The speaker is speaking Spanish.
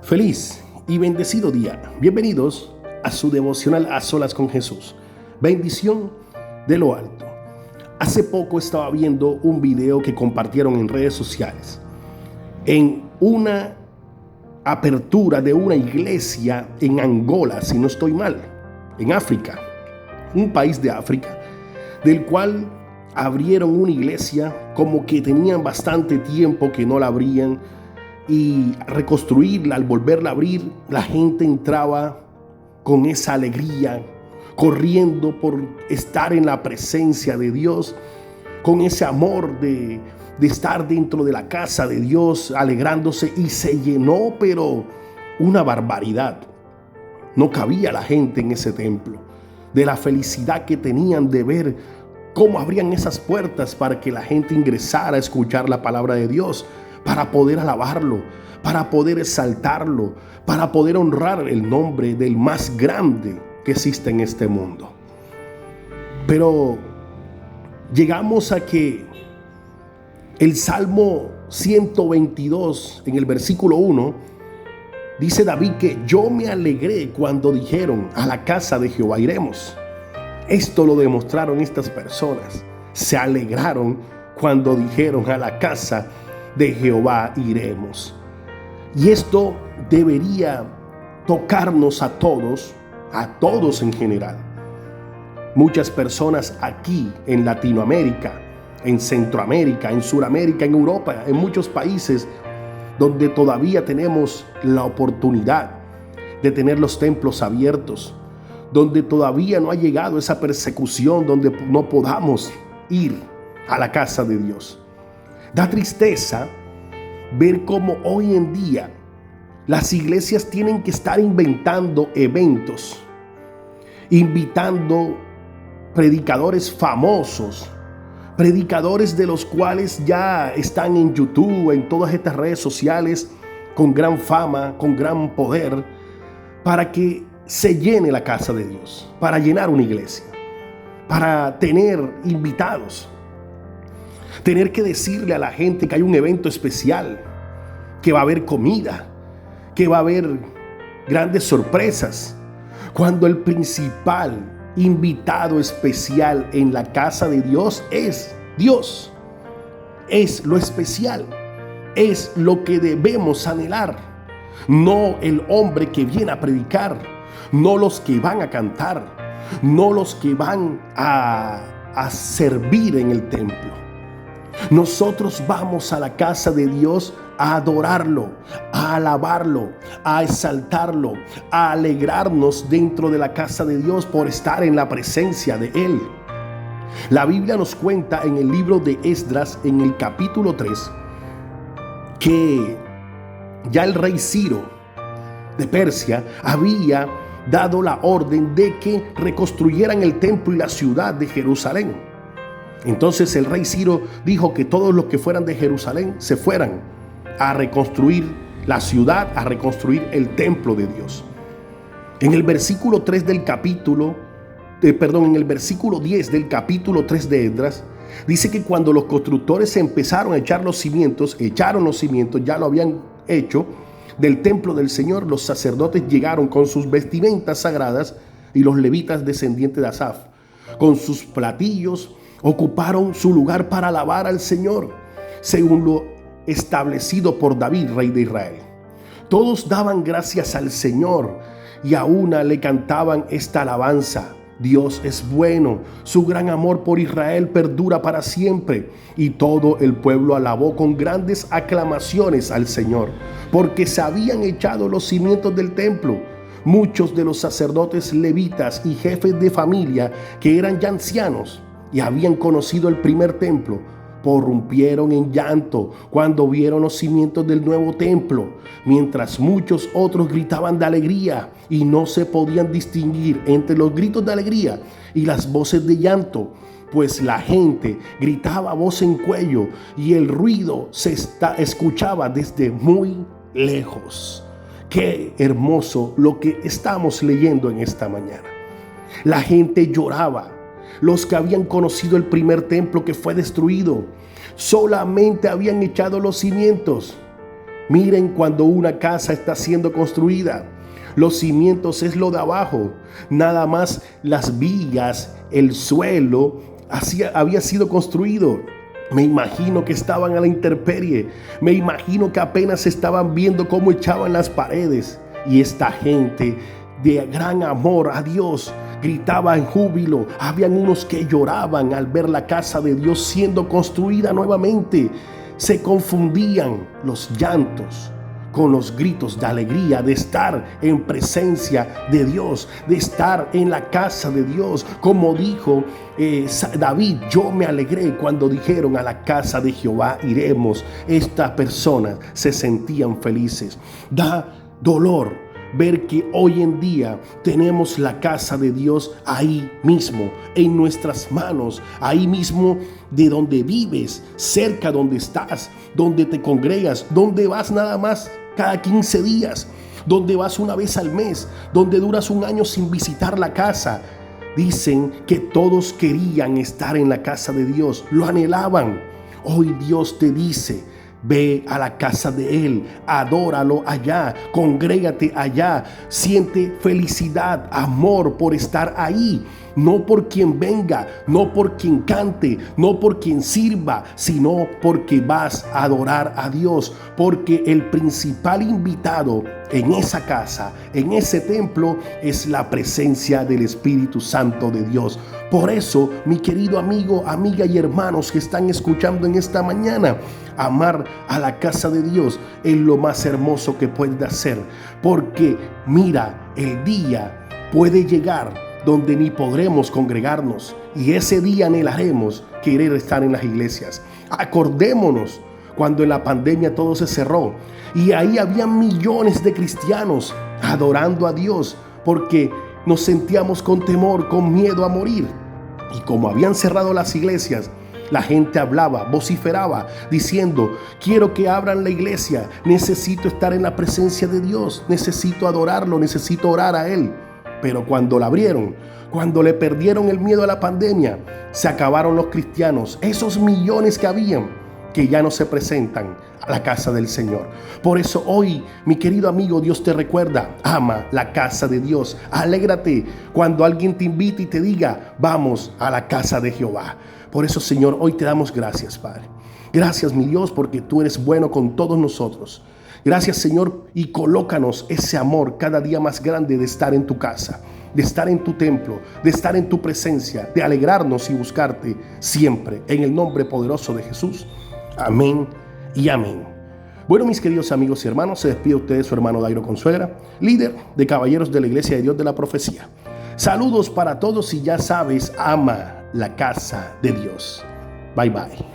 Feliz y bendecido día. Bienvenidos a su devocional A Solas con Jesús. Bendición de lo alto. Hace poco estaba viendo un video que compartieron en redes sociales en una apertura de una iglesia en Angola, si no estoy mal, en África, un país de África, del cual abrieron una iglesia como que tenían bastante tiempo que no la abrían, y reconstruirla, al volverla a abrir, la gente entraba con esa alegría, corriendo por estar en la presencia de Dios, con ese amor de estar dentro de la casa de Dios, alegrándose, y se llenó, pero una barbaridad. No cabía la gente en ese templo, de la felicidad que tenían de ver cómo abrían esas puertas para que la gente ingresara a escuchar la palabra de Dios, para poder alabarlo, para poder exaltarlo, para poder honrar el nombre del más grande que existe en este mundo. Pero llegamos a que el Salmo 122, en el versículo 1, dice David que yo me alegré cuando dijeron: a la casa de Jehová iremos. Esto lo demostraron estas personas. Se alegraron cuando dijeron: a la casa de Jehová iremos. Y esto debería tocarnos a todos en general. Muchas personas aquí en Latinoamérica, en Centroamérica, en Suramérica, en Europa, en muchos países donde todavía tenemos la oportunidad de tener los templos abiertos, donde todavía no ha llegado esa persecución, donde no podamos ir a la casa de Dios. Da tristeza ver cómo hoy en día las iglesias tienen que estar inventando eventos, invitando predicadores famosos, predicadores de los cuales ya están en YouTube, en todas estas redes sociales, con gran fama, con gran poder, para que se llene la casa de Dios, para llenar una iglesia, para tener invitados. Tener que decirle a la gente que hay un evento especial, que va a haber comida, que va a haber grandes sorpresas, cuando el principal invitado especial en la casa de Dios es Dios. Es lo especial, es lo que debemos anhelar, no el hombre que viene a predicar, no los que van a cantar, no los que van a servir en el templo. Nosotros vamos a la casa de Dios a adorarlo, a alabarlo, a exaltarlo, a alegrarnos dentro de la casa de Dios por estar en la presencia de Él. La Biblia nos cuenta en el libro de Esdras, en el capítulo 3, que ya el rey Ciro de Persia había dado la orden de que reconstruyeran el templo y la ciudad de Jerusalén. Entonces el rey Ciro dijo que todos los que fueran de Jerusalén se fueran a reconstruir la ciudad, a reconstruir el templo de Dios. En el versículo 3 del capítulo, en el versículo 10 del capítulo 3 de Esdras, dice que cuando los constructores empezaron a echar los cimientos, ya lo habían hecho, del templo del Señor, los sacerdotes llegaron con sus vestimentas sagradas y los levitas descendientes de Asaf, con sus platillos, ocuparon su lugar para alabar al Señor, según lo establecido por David, rey de Israel. Todos daban gracias al Señor y a una le cantaban esta alabanza: Dios es bueno, su gran amor por Israel perdura para siempre. Y todo el pueblo alabó con grandes aclamaciones al Señor, porque se habían echado los cimientos del templo. Muchos de los sacerdotes levitas y jefes de familia, que eran ya ancianos y habían conocido el primer templo, prorrumpieron en llanto cuando vieron los cimientos del nuevo templo, mientras muchos otros gritaban de alegría, y no se podían distinguir entre los gritos de alegría y las voces de llanto, pues la gente gritaba a voz en cuello y el ruido se escuchaba desde muy lejos. Qué hermoso lo que estamos leyendo en esta mañana. La gente lloraba. Los que habían conocido el primer templo que fue destruido solamente habían echado los cimientos, Miren cuando una casa está siendo construida. Los cimientos es lo de abajo. Nada más las vigas, el suelo había sido construido. Me imagino que estaban a la intemperie. Me imagino que apenas estaban viendo cómo echaban las paredes. Y esta gente de gran amor a Dios gritaba en júbilo. Habían unos que lloraban al ver la casa de Dios siendo construida nuevamente. Se confundían los llantos con los gritos de alegría de estar en presencia de Dios, de estar en la casa de Dios. Como dijo David, yo me alegré cuando dijeron a la casa de Jehová iremos. Estas personas se sentían felices. Da dolor ver que hoy en día tenemos la casa de Dios ahí mismo, en nuestras manos, ahí mismo de donde vives, cerca donde estás, donde te congregas, donde vas nada más cada 15 días, donde vas una vez al mes, donde duras un año sin visitar la casa. Dicen que todos querían estar en la casa de Dios, lo anhelaban. Hoy Dios te dice: ve a la casa de Él, adóralo allá, congrégate allá, siente felicidad, amor por estar ahí. No por quien venga, no por quien cante, no por quien sirva, sino porque vas a adorar a Dios. Porque el principal invitado en esa casa, en ese templo, es la presencia del Espíritu Santo de Dios. Por eso, mi querido amigo, amiga y hermanos que están escuchando en esta mañana, amar a la casa de Dios es lo más hermoso que puedes hacer. Porque mira, el día puede llegar donde ni podremos congregarnos, y ese día anhelaremos querer estar en las iglesias. Acordémonos cuando en la pandemia todo se cerró y ahí había millones de cristianos adorando a Dios porque nos sentíamos con temor, con miedo a morir. Y como habían cerrado las iglesias, la gente hablaba, vociferaba, diciendo: quiero que abran la iglesia, necesito estar en la presencia de Dios, necesito adorarlo, necesito orar a Él. Pero cuando la abrieron, cuando le perdieron el miedo a la pandemia, se acabaron los cristianos, esos millones que habían, que ya no se presentan a la casa del Señor. Por eso hoy, mi querido amigo, Dios te recuerda: ama la casa de Dios. Alégrate cuando alguien te invite y te diga: vamos a la casa de Jehová. Por eso, Señor, hoy te damos gracias, Padre. Gracias, mi Dios, porque tú eres bueno con todos nosotros. Gracias, Señor, y colócanos ese amor cada día más grande de estar en tu casa, de estar en tu templo, de estar en tu presencia, de alegrarnos y buscarte siempre, en el nombre poderoso de Jesús. Amén y amén. Bueno, mis queridos amigos y hermanos, se despide ustedes su hermano Dairo Consuegra, líder de Caballeros de la Iglesia de Dios de la Profecía. Saludos para todos y ya sabes, ama la casa de Dios. Bye bye.